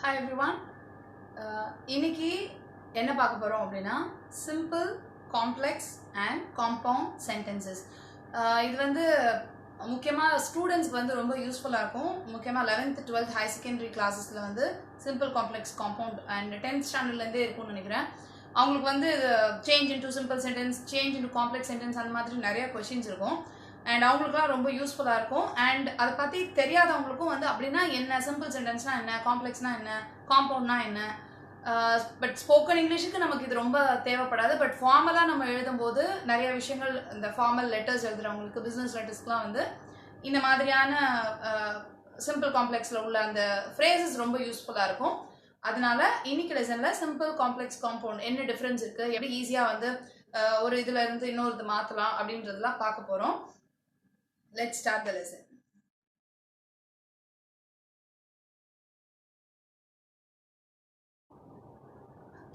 Hi everyone. இன்னைக்கு என்ன பார்க்க போறோம் அப்படின்னா simple, complex and compound sentences. இது வந்து முக்கியமா ஸ்டூடெண்ட்ஸ்க்கு வந்து ரொம்ப யூஸ்ஃபுல்லா இருக்கும். முக்கியமா 11th 12th high secondary clasesல வந்து simple, complex, compound and 10th standardல இருந்தே இருக்கும்னு நினைக்கிறேன். அவங்களுக்கு வந்து change into simple sentence, change into complex sentence அந்த மாதிரி நிறைய क्वेश्चंस இருக்கும். அண்ட் அவங்களுக்குலாம் ரொம்ப யூஸ்ஃபுல்லாக இருக்கும். அண்ட் அதை பற்றி தெரியாதவங்களுக்கும் வந்து அப்படின்னா என்ன, சிம்பிள் சென்டென்ஸ்னா என்ன, காம்ப்ளெக்ஸ்னா என்ன, காம்பவுண்ட்னா என்ன. பட் ஸ்போக்கன் இங்கிலீஷுக்கு நமக்கு இது ரொம்ப தேவைப்படாது. பட் ஃபார்மலாக நம்ம எழுதும்போது நிறைய விஷயங்கள், இந்த ஃபார்மல் லெட்டர்ஸ் எழுதுறவங்களுக்கு, பிஸ்னஸ் லெட்டர்ஸ்க்குலாம் வந்து இந்த மாதிரியான சிம்பிள் காம்ப்ளெக்ஸில் உள்ள அந்த ஃப்ரேசஸ் ரொம்ப யூஸ்ஃபுல்லாக இருக்கும். அதனால இன்னைக்கு லெசனில் சிம்பிள், காம்ப்ளெக்ஸ், காம்பவுண்ட் என்ன டிஃப்ரென்ஸ் இருக்குது, எப்படி ஈஸியாக வந்து ஒரு இதில் இருந்து இன்னொரு இது மாற்றலாம் அப்படின்றதெல்லாம் பார்க்க போகிறோம். Let's start the lesson.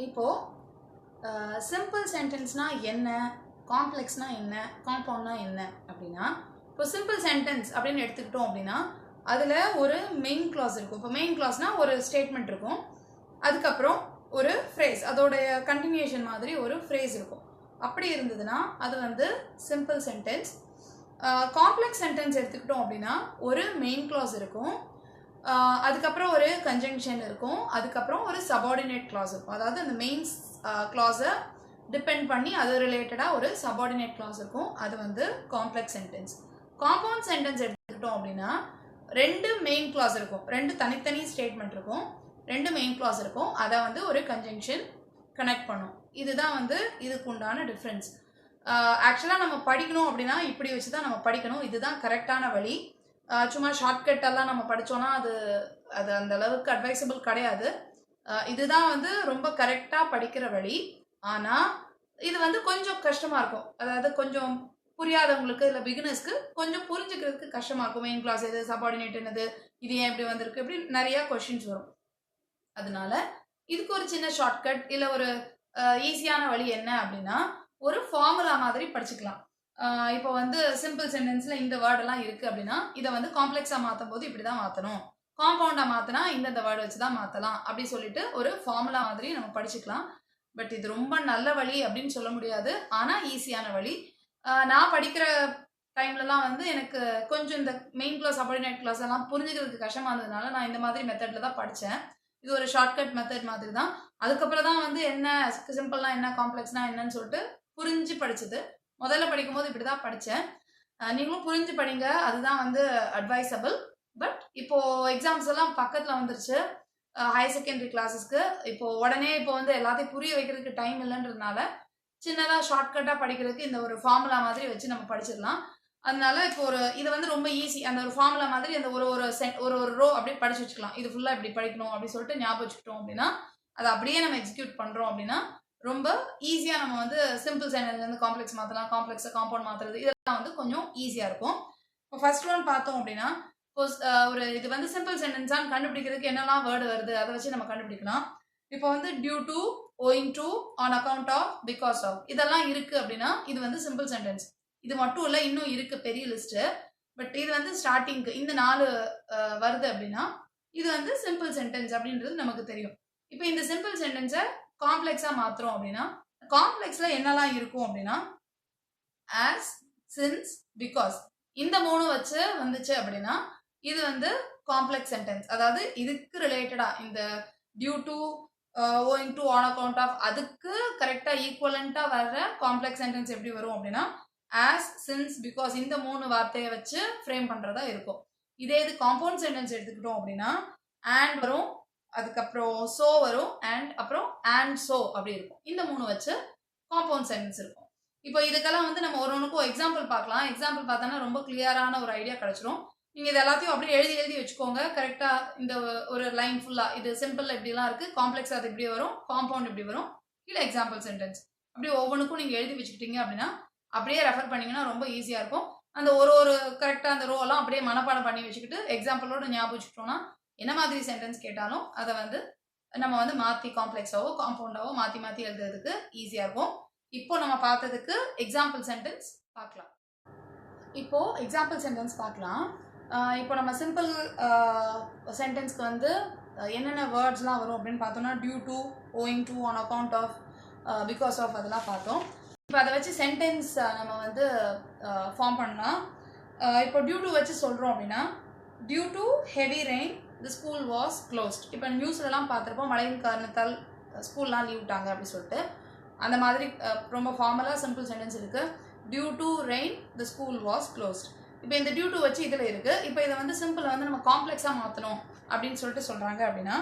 இப்போ சிம்பிள் சென்டென்ஸ்னா என்ன, காம்ப்ளெக்ஸ்னா என்ன, காம்பவுண்ட்னா என்ன அப்படின்னா, இப்போ சிம்பிள் சென்டென்ஸ் அப்படின்னு எடுத்துக்கிட்டோம் அப்படின்னா அதில் ஒரு மெயின் கிளாஸ் இருக்கும். இப்போ மெயின் கிளாஸ்னால் ஒரு ஸ்டேட்மெண்ட் இருக்கும், அதுக்கப்புறம் ஒரு ஃப்ரேஸ், அதோடைய கண்டினியூஷன் மாதிரி ஒரு ஃப்ரேஸ் இருக்கும். அப்படி இருந்ததுன்னா அது வந்து சிம்பிள் சென்டென்ஸ். காம்ப்ளெக்ஸ் சென்டென்ஸ் எடுத்துக்கிட்டோம் அப்படின்னா ஒரு மெயின் கிளாஸ் இருக்கும், அதுக்கப்புறம் ஒரு கன்ஜங்ஷன் இருக்கும், அதுக்கப்புறம் ஒரு சபார்டினேட் கிளாஸ் இருக்கும். அதாவது அந்த மெயின் கிளாஸை டிபெண்ட் பண்ணி அது ரிலேட்டடாக ஒரு சபார்டினேட் கிளாஸ் இருக்கும். அது வந்து காம்ப்ளெக்ஸ் சென்டென்ஸ். காம்பவுண்ட் சென்டென்ஸ் எடுத்துக்கிட்டோம் அப்படின்னா ரெண்டு மெயின் கிளாஸ் இருக்கும், ரெண்டு தனித்தனி ஸ்டேட்மெண்ட் இருக்கும், ரெண்டு மெயின் கிளாஸ் இருக்கும், அதை வந்து ஒரு கன்ஜங்ஷன் கனெக்ட் பண்ணும். இதுதான் வந்து இதுக்கு உண்டான டிஃப்ரென்ஸ். ஆக்சுவலாக நம்ம படிக்கணும் அப்படின்னா இப்படி வச்சு தான் நம்ம படிக்கணும். இதுதான் கரெக்டான வழி. சும்மா ஷார்ட்கட்டெல்லாம் நம்ம படித்தோன்னா அது அந்த அளவுக்கு அட்வைசபிள் கிடையாது. இதுதான் வந்து ரொம்ப கரெக்டாக படிக்கிற வழி. ஆனால் இது வந்து கொஞ்சம் கஷ்டமாக இருக்கும். அதாவது கொஞ்சம் புரியாதவங்களுக்கு, இல்லை பிகினர்ஸ்க்கு கொஞ்சம் புரிஞ்சுக்கிறதுக்கு கஷ்டமாக இருக்கும். மெயின் கிளாஸ் எது, சபார்டினேட் என்னது, இது ஏன் இப்படி வந்திருக்கு, இப்படி நிறையா கொஷின்ஸ் வரும். அதனால இதுக்கு ஒரு சின்ன ஷார்ட்கட் இல்லை ஒரு ஈஸியான வழி என்ன அப்படின்னா, ஒரு ஃபார்முலா மாதிரி படிச்சுக்கலாம். இப்போ வந்து சிம்பிள் சென்டென்ஸ்ல இந்த வேர்டெல்லாம் இருக்கு அப்படின்னா இதை வந்து காம்ப்ளெக்ஸா மாற்றும் போது இப்படி தான் மாற்றணும், காம்பவுண்டா மாற்றினா இந்த வேர்டு வச்சு தான் மாற்றலாம் அப்படி சொல்லிட்டு ஒரு ஃபார்முலா மாதிரி நம்ம படிச்சுக்கலாம். பட் இது ரொம்ப நல்ல வழி அப்படின்னு சொல்ல முடியாது, ஆனால் ஈஸியான வழி. நான் படிக்கிற டைம்லலாம் வந்து எனக்கு கொஞ்சம் இந்த மெயின் கிளாஸ், சபார்டினேட் கிளாஸ் எல்லாம் புரிஞ்சுக்கிறதுக்கு கஷ்டமாக இருந்ததுனால நான் இந்த மாதிரி மெத்தடில் தான் படித்தேன். இது ஒரு ஷார்ட்கட் மெத்தட் மாதிரி தான். அதுக்கப்புறம் தான் வந்து என்ன சிம்பிள்னா என்ன, காம்ப்ளெக்ஸ்னா என்னன்னு சொல்லிட்டு புரிஞ்சு படிச்சது. முதல்ல படிக்கும் போது இப்படி தான் படித்தேன். நீங்களும் புரிஞ்சு படிங்க, அதுதான் வந்து அட்வைசபிள். பட் இப்போ எக்ஸாம்ஸ் எல்லாம் பக்கத்தில் வந்துருச்சு, ஹையர் செகண்டரி கிளாஸஸ்க்கு. இப்போ உடனே இப்போ வந்து எல்லாத்தையும் புரிய வைக்கிறதுக்கு டைம் இல்லைன்றதுனால சின்னதாக ஷார்ட்கட்டாக படிக்கிறதுக்கு இந்த ஒரு ஃபார்முலா மாதிரி வச்சு நம்ம படிச்சிடலாம். அதனால இப்போ இது வந்து ரொம்ப ஈஸி. அந்த ஒரு ஃபார்முலா மாதிரி அந்த ஒரு ரோ அப்படியே படிச்சு வச்சுக்கலாம். இது ஃபுல்லாக இப்படி படிக்கணும் அப்படின்னு சொல்லிட்டு ஞாபகம் வச்சுக்கிட்டோம் அப்படின்னா அதை அப்படியே நம்ம எக்ஸிக்யூட் பண்ணுறோம் அப்படின்னா ரொம்ப ஈஸியாக நம்ம வந்து சிம்பிள் சென்டென்ஸ்லேருந்து காம்ப்ளெக்ஸ் மாற்றலாம், காம்ப்ளெக்ஸை காம்பவுண்ட் மாற்றுறது, இதெல்லாம் வந்து கொஞ்சம் ஈஸியாக இருக்கும். இப்போ ஃபர்ஸ்ட் ஒன் பார்த்தோம் அப்படின்னா, இப்போ ஒரு இது வந்து சிம்பிள் சென்டென்ஸான்னு கண்டுபிடிக்கிறதுக்கு என்னெல்லாம் வேர்டு வருது அதை வச்சு நம்ம கண்டுபிடிக்கலாம். இப்போ வந்து due to, owing to, on account of, because of, இதெல்லாம் இருக்குது அப்படின்னா இது வந்து சிம்பிள் சென்டென்ஸ். இது மட்டும் இல்லை, இன்னும் இருக்குது பெரிய லிஸ்ட்டு. பட் இது வந்து ஸ்டார்டிங்க்கு இந்த 4 வருது அப்படின்னா இது வந்து சிம்பிள் சென்டென்ஸ் அப்படின்றது நமக்கு தெரியும். இப்போ இந்த சிம்பிள் சென்டென்ஸை காம்ப்ளெக்ஸாக மாற்றுறோம் அப்படின்னா காம்ப்ளெக்ஸில் என்னெல்லாம் இருக்கும் அப்படின்னா ஆஸ், சின்ஸ், பிகாஸ், இந்த 3 வச்சு வந்துச்சு அப்படின்னா இது வந்து காம்ப்ளெக்ஸ் சென்டென்ஸ். அதாவது இதுக்கு ரிலேட்டடாக இந்த due to, owing to, on account of, அதுக்கு கரெக்டாக ஈக்குவலண்ட்டாக வர்ற காம்ப்ளெக்ஸ் சென்டென்ஸ் எப்படி வரும் அப்படின்னா ஆஸ், சின்ஸ், பிகாஸ், இந்த 3 வார்த்தையை வச்சு ஃப்ரேம் பண்ணுறதா இருக்கும். இதே இது காம்பவுண்ட் சென்டென்ஸ் எடுத்துக்கிட்டோம் அப்படின்னா அண்ட் வரும், அதுக்கப்புறம் சோ வரும், அண்ட் அப்புறம் அண்ட் சோ அப்படி இருக்கும். இந்த 3 வச்சு காம்பவுண்ட் சென்டென்ஸ் இருக்கும். இப்போ இதுக்கெல்லாம் வந்து நம்ம ஒன்றுக்கும் எக்ஸாம்பிள் பார்க்கலாம். எக்ஸாம்பிள் பார்த்தோன்னா ரொம்ப கிளியரான ஒரு ஐடியா கிடைச்சிரும். நீங்கள் இது எல்லாத்தையும் அப்படியே எழுதி வச்சுக்கோங்க கரெக்டாக. இந்த ஒரு லைன் ஃபுல்லாக இது சிம்பிள் இப்படிலாம் இருக்குது, காம்ப்ளெக்ஸ் அது இப்படி வரும், காம்பவுண்ட் இப்படி வரும், இல்லை எக்ஸாம்பிள் சென்டென்ஸ், அப்படியே ஒவ்வொன்றுக்கும் நீங்கள் எழுதி வச்சுக்கிட்டீங்க அப்படின்னா அப்படியே ரெஃபர் பண்ணிங்கன்னா ரொம்ப ஈஸியாக இருக்கும். அந்த ஒரு கரெக்டாக அந்த ரோலாம் அப்படியே மனப்பாடம் பண்ணி வச்சுக்கிட்டு எக்ஸாம்பிளோட ஞாபகம் வச்சுக்கிட்டோன்னா என்ன மாதிரி சென்டென்ஸ் கேட்டாலும் அதை வந்து நம்ம வந்து மாற்றி காம்ப்ளெக்ஸாவோ காம்பவுண்டாவோ மாற்றி எழுதுறதுக்கு ஈஸியாக இருக்கும். இப்போ நம்ம பார்த்ததுக்கு எக்ஸாம்பிள் சென்டென்ஸ் பார்க்கலாம். இப்போது எக்ஸாம்பிள் சென்டென்ஸ் பார்க்கலாம். இப்போ நம்ம சிம்பிள் சென்டென்ஸ்க்கு வந்து என்னென்ன வேர்ட்ஸ்லாம் வரும் அப்படின்னு பார்த்தோம்னா due to, owing to, on account of, because of அதெல்லாம் பார்த்தோம். இப்போ அதை வச்சு சென்டென்ஸ் நம்ம வந்து ஃபார்ம் பண்ணலாம். இப்போ டியூ டு வச்சு சொல்கிறோம் அப்படின்னா due to heavy rain the school was closed. இப்போ நியூஸ்லலாம் பார்த்துருப்போம் மழையின் காரணத்தால் ஸ்கூல்லாம் லீவ் விட்டாங்க அப்படின்னு சொல்லிட்டு. அந்த மாதிரி ரொம்ப ஃபார்மலாக சிம்பிள் சென்டென்ஸ் இருக்குது. Due to rain the school was closed. இப்போ இந்த டியூ டு வச்சு இதில் இருக்குது. இப்போ இதை வந்து சிம்பிளை வந்து நம்ம காம்ப்ளெக்ஸாக மாற்றணும் அப்படின்னு சொல்லிட்டு சொல்கிறாங்க அப்படின்னா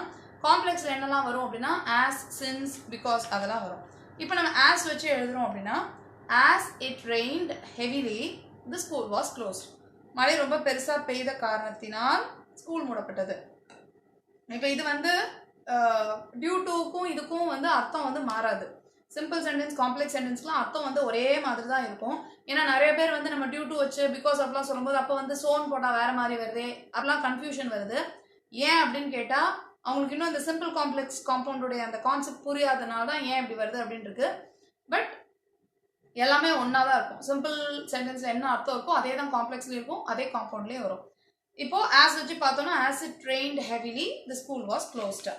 காம்ப்ளெக்ஸில் என்னெல்லாம் வரும் அப்படின்னா ஆஸ், சின்ஸ், பிகாஸ் அதெல்லாம் வரும். இப்போ நம்ம ஆஸ் வச்சு எழுதுகிறோம் அப்படின்னா as it rained heavily the school was closed. மழை ரொம்ப பெருசாக பெய்த காரணத்தினால் ஸ்கூல் மூடப்பட்டது. இப்போ இது வந்து டியூ டுக்கும் இதுக்கும் வந்து அர்த்தம் வந்து மாறாது. சிம்பிள் சென்டென்ஸ், காம்ப்ளெக்ஸ் சென்டென்ஸ்லாம் அர்த்தம் வந்து ஒரே மாதிரி தான் இருக்கும். ஏன்னா நிறைய பேர் வந்து நம்ம டியூ டு வச்சு பிகாஸ் அப்படிலாம் சொல்லும்போது அப்போ வந்து சோன் போட்டால் வேறு மாதிரி வருது, அப்படிலாம் கன்ஃபியூஷன் வருது. ஏன் அப்படின்னு கேட்டால் அவங்களுக்கு இன்னும் இந்த சிம்பிள் காம்ப்ளெக்ஸ் காம்பவுண்டுடைய அந்த கான்செப்ட் புரியாதனால தான் ஏன் இப்படி வருது அப்படின்னு இருக்கு. பட் எல்லாமே ஒன்றா தான் இருக்கும். சிம்பிள் சென்டென்ஸில் என்ன அர்த்தம் இருக்கோ அதே தான் காம்ப்ளெக்ஸ்லேயும் இருக்கும், அதே காம்பவுண்ட்லேயும் வரும். இப்போ ஆஸ் வச்சு பார்த்தோம்னா as it rained heavily the school was closed.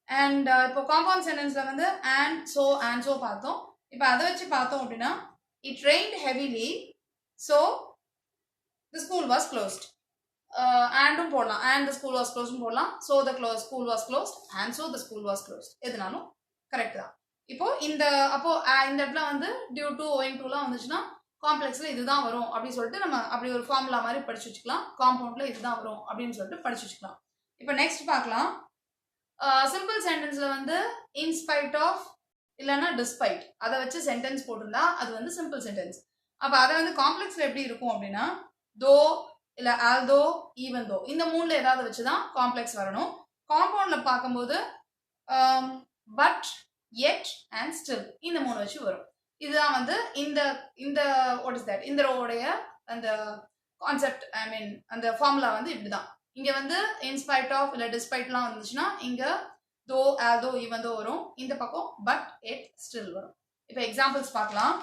And இப்போ காம்பவுண்ட் சென்டென்ஸில் வந்து அண்ட் ஸோ பார்த்தோம். இப்போ அதை வச்சு பார்த்தோம் அப்படின்னா it rained heavily so the school was closed. அண்டும் போடலாம், அண்ட் தி ஸ்கூல் வாஸ் க்ளோஸ்டும் போடலாம், so the school was closed and so the school was closed. எதுனாலும் கரெக்ட் தான். இப்போ இந்த இடத்துல வந்து டியூ டு, ஓயிங் டுலாம் வந்துச்சுன்னா காம்ப்ளெக்ஸில் இதுதான் வரும் அப்படின்னு சொல்லிட்டு நம்ம அப்படி ஒரு ஃபார்முலா மாதிரி படிச்சு வச்சுக்கலாம். காம்பவுண்டில் இதுதான் வரும் அப்படின்னு சொல்லிட்டு படிச்சு வச்சுக்கலாம். இப்போ நெக்ஸ்ட் பார்க்கலாம். சிம்பிள் சென்டென்ஸில் வந்து இன்ஸ்பைட் ஆஃப் இல்லைன்னா டிஸ்பைட் அதை வச்சு சென்டென்ஸ் போட்டிருந்தா அது வந்து சிம்பிள் சென்டென்ஸ். அப்போ அதை வந்து காம்ப்ளெக்ஸில் எப்படி இருக்கும் அப்படின்னா தோ இல்லை ஆல்தோ, ஈவன் தோ, இந்த மூணில் ஏதாவது வச்சு தான் காம்ப்ளெக்ஸ் வரணும். காம்பவுண்டில் பார்க்கும்போது பட், yet அண்ட் ஸ்டில் இந்த மூணு வச்சு வரும். இதுதான் வந்து இந்த வாட் இஸ் தட், இந்த ரோடைய அந்த கான்செப்ட், ஐ மீன் அந்த ஃபார்முலா வந்து இப்படிதான். இங்க வந்து இன்ஸ்பைட் ஆஃப் இல்லை டிஸ்பைட்லாம் வந்துச்சுன்னா இங்க தோ, ஆல்தோ, ஈவன் தோ வரும். இந்த பக்கம் பட், எட், ஸ்டில் வரும். இப்போ எக்ஸாம்பிள்ஸ் பார்க்கலாம்.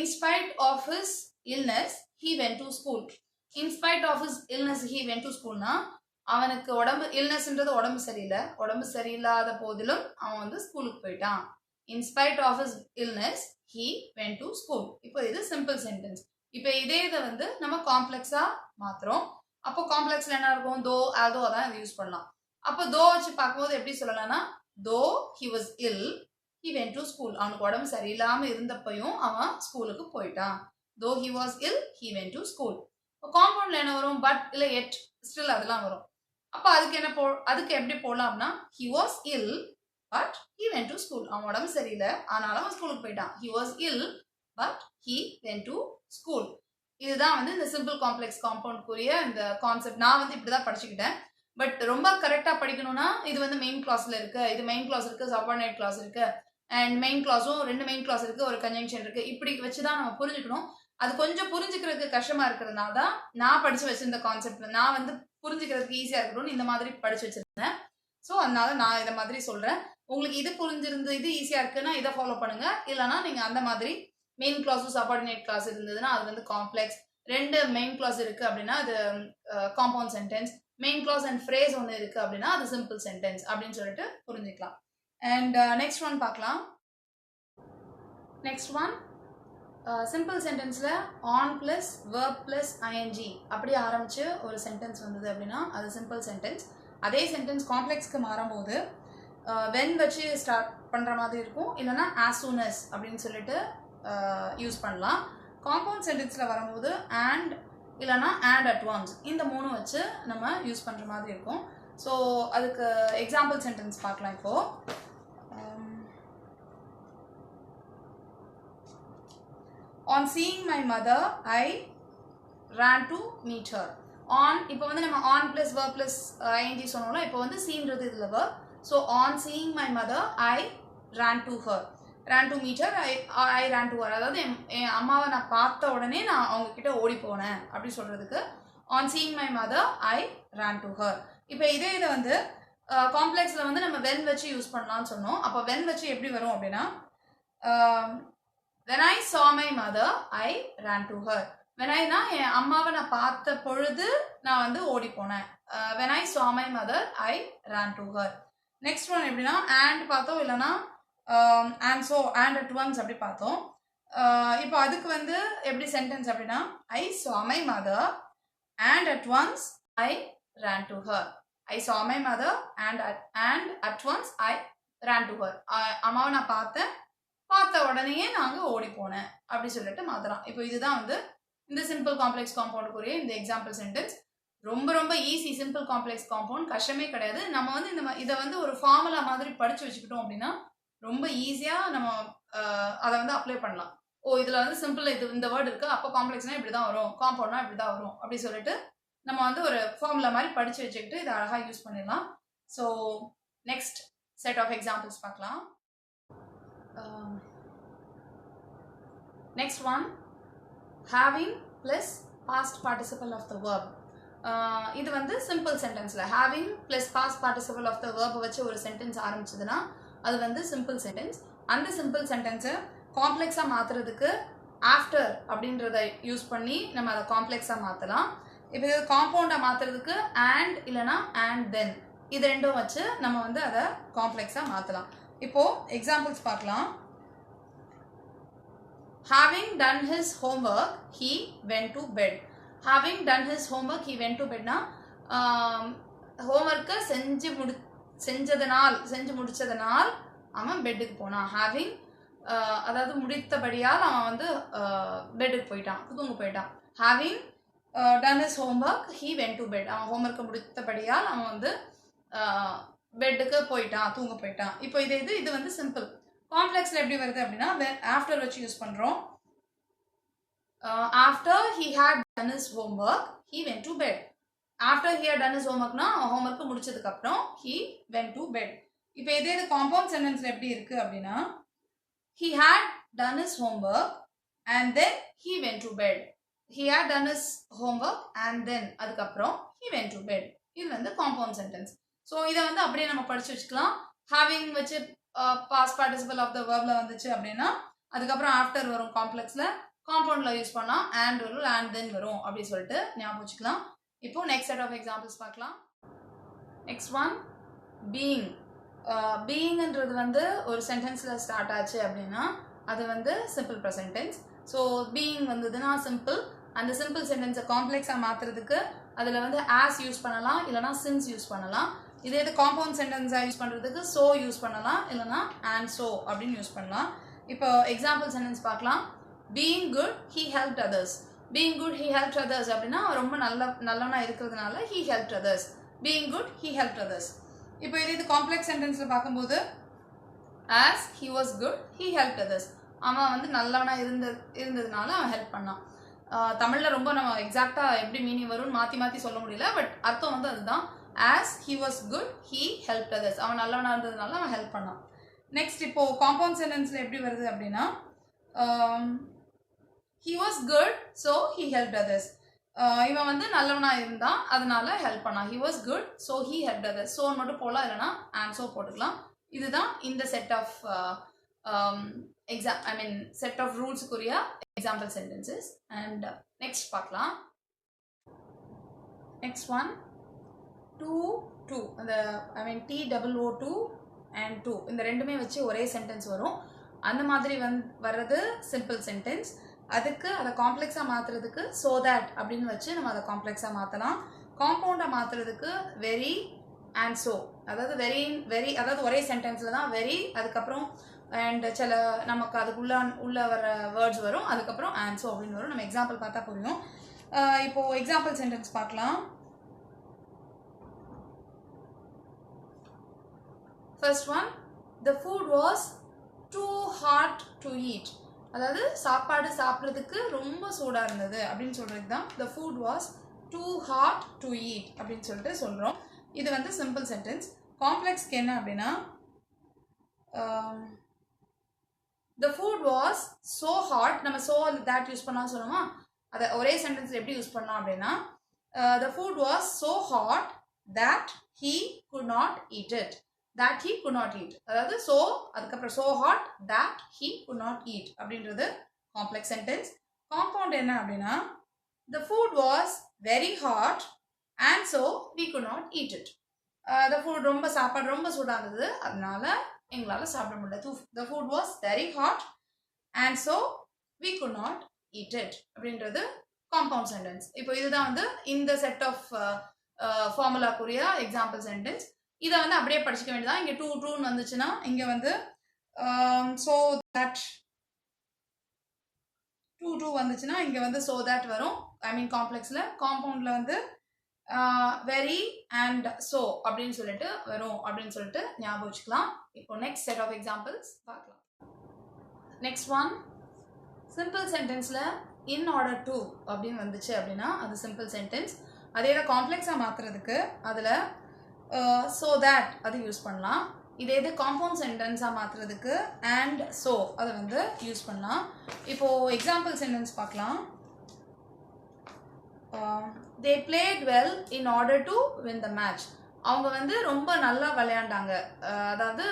In spite of his illness he went to school. In spite of his illness he went to school னா அவனுக்கு உடம்பு இல்னஸ்ன்றது உடம்பு சரியில்லை, உடம்பு சரியில்லாத போதிலும் அவன் வந்து ஸ்கூலுக்கு போயிட்டான். In spite of his illness he went to school. இப்போ இது சிம்பிள் சென்டென்ஸ். இப்போ இதே இதை வந்து நம்ம காம்ப்ளெக்ஸா மாத்துறோம். அப்போ காம்ப்ளெக்ஸ்ல என்ன இருக்கும், தோ, ஆல்தோ அதான் இதை யூஸ் பண்ணலாம். அப்போ தோ வச்சு பார்க்கும்போது எப்படி சொல்லலாம்னா தோ he was ill he went to school. அவனுக்கு உடம்பு சரியில்லாம இருந்தப்பையும் அவன் ஸ்கூலுக்கு போயிட்டான். though he was ill he went to school. இப்போ காம்பவுண்ட்ல என்ன வரும், பட் இல்ல எட், ஸ்டில் அதெல்லாம் வரும். அப்போ அதுக்கு எப்படி போடலாம்னா he was ill but he went to school. அவன் உடம்பு சரியில்லை ஆனால அவன் ஸ்கூலுக்கு போயிட்டான். he was ill but he went to school. இதுதான் வந்து இந்த சிம்பிள் காம்ப்ளெக்ஸ் காம்பவுண்ட்க்குரிய இந்த கான்செப்ட். நான் வந்து இப்படிதான் படிச்சுக்கிட்டேன். பட் ரொம்ப கரெக்டா படிக்கணும்னா இது வந்து மெயின் கிளாஸ்ல இருக்கு, இது மெயின் கிளாஸ் இருக்கு, சபார்டினேட் கிளாஸ் இருக்கு, அண்ட் மெயின் கிளாஸும் 2 மெயின் கிளாஸ் இருக்கு, ஒரு கன்ஜங்ஷன் இருக்கு. இப்படி வச்சுதான் நம்ம புரிஞ்சுக்கணும். அது கொஞ்சம் புரிஞ்சுக்கிறதுக்கு கஷ்டமா இருக்கிறதுனால தான் நான் படிச்சு வச்சிருந்த கான்செப்ட் நான் வந்து புரிஞ்சுக்கிறதுக்கு ஈஸியா இருக்கணும்னு இந்த மாதிரி படிச்சு வச்சிருந்தேன். ஸோ அதனால நான் இதை மாதிரி சொல்றேன். உங்களுக்கு இது புரிஞ்சிருந்து இது ஈஸியா இருக்குன்னா இதை ஃபாலோ பண்ணுங்க. இல்லைன்னா நீங்க அந்த மாதிரி மெயின் கிளாஸும் சபார்டினேட் கிளாஸ் இருந்ததுன்னா அது வந்து காம்ப்ளெக்ஸ். 2 மெயின் கிளாஸ் இருக்கு அப்படின்னா அது compound sentence. Main clause and phrase ஒன்று இருக்கு அப்படின்னா அது சிம்பிள் சென்டென்ஸ் அப்படின்னு சொல்லிட்டு புரிஞ்சுக்கலாம். அண்ட் நெக்ஸ்ட் ஒன் பார்க்கலாம். நெக்ஸ்ட் ஒன் சிம்பிள் சென்டென்ஸில் on plus verb plus ING அப்படி ஆரம்பித்து ஒரு சென்டென்ஸ் வந்தது அப்படின்னா அது சிம்பிள் சென்டென்ஸ். அதே சென்டென்ஸ் காம்ப்ளெக்ஸ்க்கு மாறும்போது வென் வச்சு ஸ்டார்ட் பண்ணுற மாதிரி இருக்கும், இல்லைனா ஆஸ் சூன் அஸ் அப்படின்னு சொல்லிட்டு யூஸ் பண்ணலாம். காம்பவுண்ட் சென்டென்ஸில் வரும்போது அண்ட் இல்லைனா அண்ட் அட் ஒன்ஸ் இந்த 3 வச்சு நம்ம யூஸ் பண்ணுற மாதிரி இருக்கும். ஸோ அதுக்கு எக்ஸாம்பிள் சென்டென்ஸ் பார்க்கலாம். இப்போது on seeing my mother I ran to meet her. on இப்போ வந்து நம்ம on plus verb plus ing சொன்னோம்ல, இப்போ வந்து சீன்றது இதில் verb. so on seeing my mother I ran to her. ran to meet her, I ran to her. அதாவது என் அம்மாவை நான் பார்த்த உடனே நான் அவங்க கிட்ட ஓடி போனேன் அப்படி சொல்றதுக்கு on seeing my mother I ran to her. இப்போ இதே இதை வந்து காம்ப்ளெக்ஸில் வந்து நம்ம when வச்சு யூஸ் பண்ணலாம்னு சொன்னோம். அப்போ when வச்சு எப்படி வரும் அப்படின்னா when I saw my mother I ran to her. when I na என் அம்மாவை நான் பார்த்த பொழுது நான் வந்து ஓடி போனேன். when I saw my mother I ran to her. Next one எப்படின்னா and பார்த்தோம், இல்லைன்னா and so and at once அப்படி பார்த்தோம். இப்போ அதுக்கு வந்து எப்படி சென்டென்ஸ் அப்படின்னா I saw my mother and at once I ran to her. I saw my mother and at once I ran to her. அம்மாவை நான் பார்த்த உடனேயே நாங்கள் ஓடி போனேன் அப்படி சொல்லிட்டு மாற்றலாம். இப்போ இதுதான் வந்து இந்த சிம்பிள் காம்ப்ளெக்ஸ் காம்பவுண்டுக்குரிய இந்த எக்ஸாம்பிள் சென்டென்ஸ். ரொம்ப ரொம்ப ஈஸி. சிம்பிள் காம்ப்ளெக்ஸ் காம்பவுண்ட் கஷ்டமே கிடையாது. நம்ம வந்து இதை வந்து ஒரு ஃபார்முலா மாதிரி படித்து வச்சுக்கிட்டோம் அப்படின்னா ரொம்ப ஈஸியாக நம்ம அதை வந்து அப்ளை பண்ணலாம். இதில் வந்து சிம்பிள் இந்த வேர்டு இருக்குது, அப்போ காம்ப்ளெக்ஸ்னால் இப்படி தான் வரும், காம்பவுண்ட்னா இப்படி தான் வரும் அப்படி சொல்லிட்டு நம்ம வந்து ஒரு ஃபார்முலா மாதிரி படித்து வச்சுக்கிட்டு இதை அழகாக யூஸ் பண்ணிடலாம். So next set of examples பார்க்கலாம். Next one, having plus past participle of the verb. இது வந்து சிம்பிள் சென்டென்ஸில் having plus past participle of the verb வச்சு ஒரு சென்டென்ஸ் ஆரம்பிச்சதுன்னா அது வந்து சிம்பிள் சென்டென்ஸ். அந்த சிம்பிள் சென்டென்ஸை காம்ப்ளெக்ஸாக மாற்றுறதுக்கு ஆஃப்டர் அப்படின்றத யூஸ் பண்ணி நம்ம அதை காம்ப்ளெக்ஸாக மாற்றலாம். இப்போ காம்பவுண்டாக மாற்றுறதுக்கு and இல்லைனா and then இது ரெண்டும் வச்சு நம்ம வந்து அதை காம்ப்ளெக்ஸாக மாற்றலாம். இப்போது எக்ஸாம்பிள்ஸ் பார்க்கலாம். Having done his homework, he went to bed. Having done his homework, he went to bed. Na homework செஞ்சு முடிச்சதனால் அவன் பெட்டுக்கு போனான். ஹேவிங் அதாவது முடித்தபடியால் அவன் வந்து பெட்டுக்கு போயிட்டான், தூங்க போயிட்டான். Having ton his homework, he went to bed. அவன் ஹோம்ஒர்க்கை முடித்தபடியால் அவன் வந்து பெட்டுக்கு போயிட்டான், தூங்க போயிட்டான். இப்போ இது வந்து சிம்பிள். காம்ப்ளெக்ஸில் எப்படி வருது அப்படின்னா ஆஃப்டர் வச்சு யூஸ் பண்ணுறோம். After he had done his homework, he went to bed. After he had done his homeworkனா அவன் ஹோம்ஒர்க்கு முடிச்சதுக்கப்புறம் he went to bed. இப்போ இது காம்பவுண்ட் சென்டென்ஸில் எப்படி இருக்குது அப்படின்னா he had done his homework and then he went to bed. he had done his homework and then அதுக்கப்புறம் he went to bed. இது வந்து காம்பவுண்ட் சென்டென்ஸ். ஸோ இதை வந்து அப்படியே நம்ம படித்து வச்சுக்கலாம். ஹேவிங் வச்சு பாஸ்ட் பார்ட்டிசிபல் ஆஃப் த வேர்ப்ல வந்துச்சு அப்படின்னா அதுக்கப்புறம் ஆஃப்டர் வரும். காம்ப்ளெக்ஸில் காம்பவுண்டில் யூஸ் பண்ணால் and வரும், and then வரும் அப்படி சொல்லிட்டு ஞாபகம் வச்சுக்கலாம். இப்போ நெக்ஸ்ட் செட் ஆஃப் எக்ஸாம்பிள்ஸ் பார்க்கலாம். Next one, being. பீயிங்ன்றது வந்து ஒரு சென்டென்ஸில் ஸ்டார்ட் ஆச்சு அப்படின்னா அது வந்து simple present tense. So being வந்ததுன்னா சிம்பிள். அந்த சிம்பிள் சென்டென்ஸை காம்ப்ளெக்ஸாக மாற்றுறதுக்கு அதில் வந்து ஆஸ் யூஸ் பண்ணலாம், இல்லைனா சின்ஸ் யூஸ் பண்ணலாம். இதே காம்பவுண்ட் சென்டென்ஸாக யூஸ் பண்ணுறதுக்கு ஸோ யூஸ் பண்ணலாம், இல்லைனா அண்ட் ஸோ அப்படின்னு யூஸ் பண்ணலாம். இப்போ எக்ஸாம்பிள் சென்டென்ஸ் பார்க்கலாம். Being good he helped others. Being good he helped others அப்படின்னா ரொம்ப நல்லவனாக இருக்கிறதுனால he helped others. Being good he helped others. இப்போ இது காம்ப்ளெக்ஸ் சென்டென்ஸில் பார்க்கும்போது as he was good he helped others. அவன் வந்து நல்லவனாக இருந்ததுனால அவன் ஹெல்ப் பண்ணான். தமிழில் ரொம்ப நம்ம எக்ஸாக்டாக எப்படி மீனிங் வரும்னு மாற்றி சொல்ல முடியல, பட் அர்த்தம் வந்து அதுதான். as he was good he helped others. அவன் நல்லவனாக இருந்ததுனால அவன் ஹெல்ப் பண்ணான். நெக்ஸ்ட் இப்போது காம்பவுண்ட் சென்டென்ஸில் எப்படி வருது அப்படின்னா he was good so he helped others. இவன் வந்து நல்லவனாக இருந்தான் அதனால ஹெல்ப் பண்ணான். he was good so he helped others. So மட்டும் போகலாம், இல்லைனா and so போட்டுக்கலாம். இதுதான் இந்த செட் ஆஃப் செட் ஆஃப் ரூல்ஸுக்குரிய எக்ஸாம்பிள் சென்டென்சஸ். அண்ட் நெக்ஸ்ட் பார்க்கலாம். Next one, too. அந்த TOO and 2 இந்த ரெண்டுமே வச்சு ஒரே சென்டென்ஸ் வரும். அந்த மாதிரி வர்றது சிம்பிள் சென்டென்ஸ். அதுக்கு அதை காம்ப்ளெக்ஸாக மாற்றுறதுக்கு ஸோ தேட் அப்படின்னு வச்சு நம்ம அதை காம்ப்ளெக்ஸாக மாற்றலாம். காம்பவுண்டாக மாற்றுறதுக்கு வெரி அண்ட் ஸோ, அதாவது வெரி அதாவது ஒரே சென்டென்ஸில் தான் வெரி, அதுக்கப்புறம் அண்ட் சில நமக்கு அதுக்குள்ள வர வேர்ட்ஸ் வரும், அதுக்கப்புறம் அண்ட் ஸோ அப்படின்னு வரும். நம்ம எக்ஸாம்பிள் பார்த்தா புரியும். இப்போது எக்ஸாம்பிள் சென்டென்ஸ் பார்க்கலாம். First one, the food was too hot to eat. அதாவது சாப்பாடு சாப்பிட்றதுக்கு ரொம்ப சூடாக இருந்தது அப்படின்னு சொல்கிறது தான் the food was too hot to eat அப்படின்னு சொல்லிட்டு சொல்கிறோம். இது வந்து சிம்பிள் சென்டென்ஸ். காம்ப்ளெக்ஸ்க்கு என்ன அப்படின்னா the food was so hot, நம்ம so that யூஸ் பண்ணலாம் சொல்லுமா, அதை ஒரே சென்டென்ஸில் எப்படி யூஸ் பண்ணலாம் அப்படின்னா the food was so hot that he could not eat it. that he could not eat, அதாவது so அதுக்கப்புறம் so hot that he could not eat அப்படின்றது காம்ப்ளெக்ஸ் சென்டென்ஸ். காம்பவுண்ட் என்ன அப்படின்னா the food was very hot and so we could not eat it. The food சாப்பாடு ரொம்ப சூடா இருந்தது, அதனால எங்களால சாப்பிட முடியல. The food was very hot and so we could not eat it அப்படின்றது காம்பவுண்ட் சென்டென்ஸ். இப்போ இதுதான் வந்து இந்த செட் ஆஃப் ஃபார்முலாக்குரிய எக்ஸாம்பிள் சென்டென்ஸ். இதை வந்து அப்படியே படிச்சுக்க வேண்டியதான். இங்கே ட்ரூன்னு வந்துச்சுன்னா இங்கே வந்து so that டூ வந்துச்சுன்னா இங்கே வந்து so that வரும். ஐ மீன் காம்ப்ளெக்ஸில். காம்பவுண்டில் வந்து வெரி அண்ட் ஸோ அப்படின்னு சொல்லிட்டு வரும் அப்படின்னு சொல்லிட்டு ஞாபகம் வச்சுக்கலாம். இப்போ நெக்ஸ்ட் செட் ஆஃப் எக்ஸாம்பிள்ஸ் பார்க்கலாம். நெக்ஸ்ட் ஒன், சிம்பிள் சென்டென்ஸில் இன் ஆர்டர் டு அப்படின்னு வந்துச்சு அப்படின்னா அது சிம்பிள் சென்டென்ஸ். அதே தான் காம்ப்ளெக்ஸாக மாற்றுறதுக்கு அதில் ஸோ தேட் அது யூஸ் பண்ணலாம். இதே இது காம்பவுண்ட் சென்டென்ஸாக மாற்றுறதுக்கு அண்ட் ஸோ அதை வந்து யூஸ் பண்ணலாம். இப்போது எக்ஸாம்பிள் சென்டென்ஸ் பார்க்கலாம். they played well in order to win the match. அவங்க வந்து ரொம்ப நல்லா விளையாண்டாங்க, அதாவது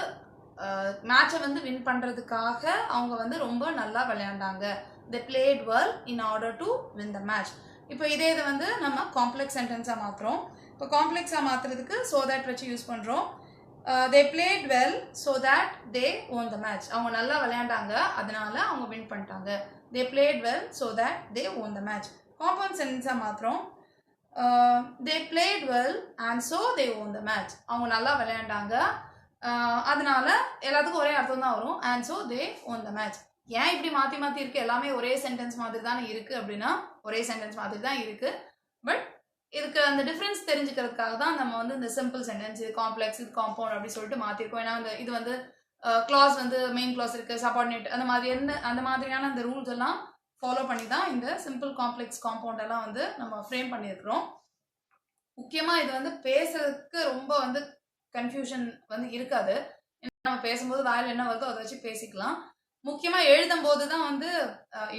மேட்சை வந்து வின் பண்ணுறதுக்காக அவங்க வந்து ரொம்ப நல்லா விளையாண்டாங்க. they played well in order to win the match. இப்போ இதே இது வந்து நம்ம காம்ப்ளெக்ஸ் சென்டென்ஸாக மாற்றுறோம். இப்போ காம்ப்ளெக்ஸாக மாற்றுறதுக்கு ஸோ தேட் வச்சு யூஸ் பண்ணுறோம். they played well so that they won the match. அவங்க நல்லா விளையாண்டாங்க, அதனால அவங்க வின் பண்ணிட்டாங்க. they played well so that they won the match. Compound சென்டென்ஸாக மாற்றுறோம். they played well and so they won the match. அவங்க நல்லா விளையாண்டாங்க, அதனால எல்லாத்துக்கும் ஒரே அர்த்தம் தான் வரும். and so they won the match. ஏன் இப்படி மாற்றி மாற்றி இருக்குது? எல்லாமே ஒரே சென்டென்ஸ் மாதிரி தானே இருக்குது அப்படின்னா ஒரே சென்டென்ஸ் மாதிரி தான் இருக்குது. பட் இதுக்கு அந்த டிஃப்ரென்ஸ் தெரிஞ்சுக்கிறதுக்காக தான் நம்ம வந்து இந்த சிம்பிள் சென்டென்ஸ், இது காம்ப்ளெக்ஸ், இது காம்பவுண்ட் அப்படி சொல்லிட்டு மாற்றிருக்கோம். ஏன்னா இது வந்து கிளாஸ் வந்து மெயின் கிளாஸ் இருக்குது, சபார்டினேட், அந்த மாதிரியான அந்த ரூல்ஸ் எல்லாம் ஃபாலோ பண்ணி தான் இந்த சிம்பிள் காம்ப்ளெக்ஸ் காம்பவுண்ட் எல்லாம் வந்து நம்ம ஃப்ரேம் பண்ணியிருக்கிறோம். முக்கியமாக இது வந்து பேசுறதுக்கு ரொம்ப வந்து கன்ஃபியூஷன் வந்து இருக்காது. நம்ம பேசும்போது வாயில் என்ன வருதோ அதை வச்சு பேசிக்கலாம். முக்கியமாக எழுதும்போது தான் வந்து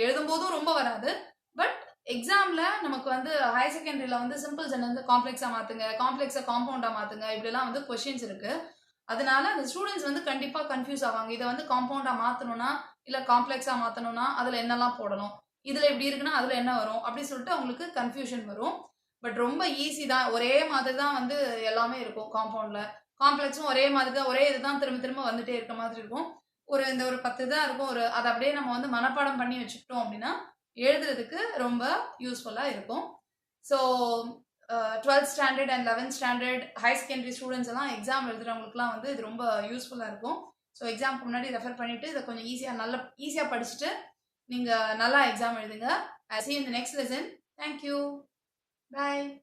எழுதும்போதும் ரொம்ப வராது. பட் எக்ஸாமில் நமக்கு வந்து ஹையர் செகண்டரியில் வந்து சிம்பிள் சென்டென்ஸ் காம்ப்ளெக்ஸாக மாற்றுங்க, காம்ப்ளெக்ஸை காம்பவுண்டாக மாற்றுங்க, இப்படிலாம் வந்து கொஷின்ஸ் இருக்குது. அதனால அந்த ஸ்டூடெண்ட்ஸ் வந்து கண்டிப்பாக கன்ஃபியூஸ் ஆவாங்க. இதை வந்து காம்பவுண்டாக மாற்றணும்னா இல்லை காம்ப்ளெக்ஸாக மாற்றணும்னா அதில் என்னெல்லாம் போடணும், இதில் எப்படி இருக்குன்னா அதில் என்ன வரும் அப்படின்னு சொல்லிட்டு அவங்களுக்கு கன்ஃபியூஷன் வரும். பட் ரொம்ப ஈஸி தான். ஒரே மாதிரி தான் வந்து எல்லாமே இருக்கும் காம்பவுண்டில். காம்ப்ளெக்ஸும் ஒரே மாதிரி தான், ஒரே இதுதான் திரும்ப திரும்ப வந்துட்டே இருக்க மாதிரி இருக்கும். ஒரு 10 தான் இருக்கும். அதை அப்படியே நம்ம வந்து மனப்பாடம் பண்ணி வச்சுக்கிட்டோம் அப்படின்னா எழுதுறதுக்கு ரொம்ப யூஸ்ஃபுல்லாக இருக்கும். So 12th standard and 11th standard higher secondary students எல்லாம் எக்ஸாம் எழுதுறவங்களுக்குலாம் வந்து இது ரொம்ப யூஸ்ஃபுல்லாக இருக்கும். ஸோ எக்ஸாமுக்கு முன்னாடி ரெஃபர் பண்ணிவிட்டு இதை கொஞ்சம் ஈஸியாக படிச்சுட்டு நீங்கள் நல்லா எக்ஸாம் எழுதுங்க. I see you in the next lesson. Thank you. Bye.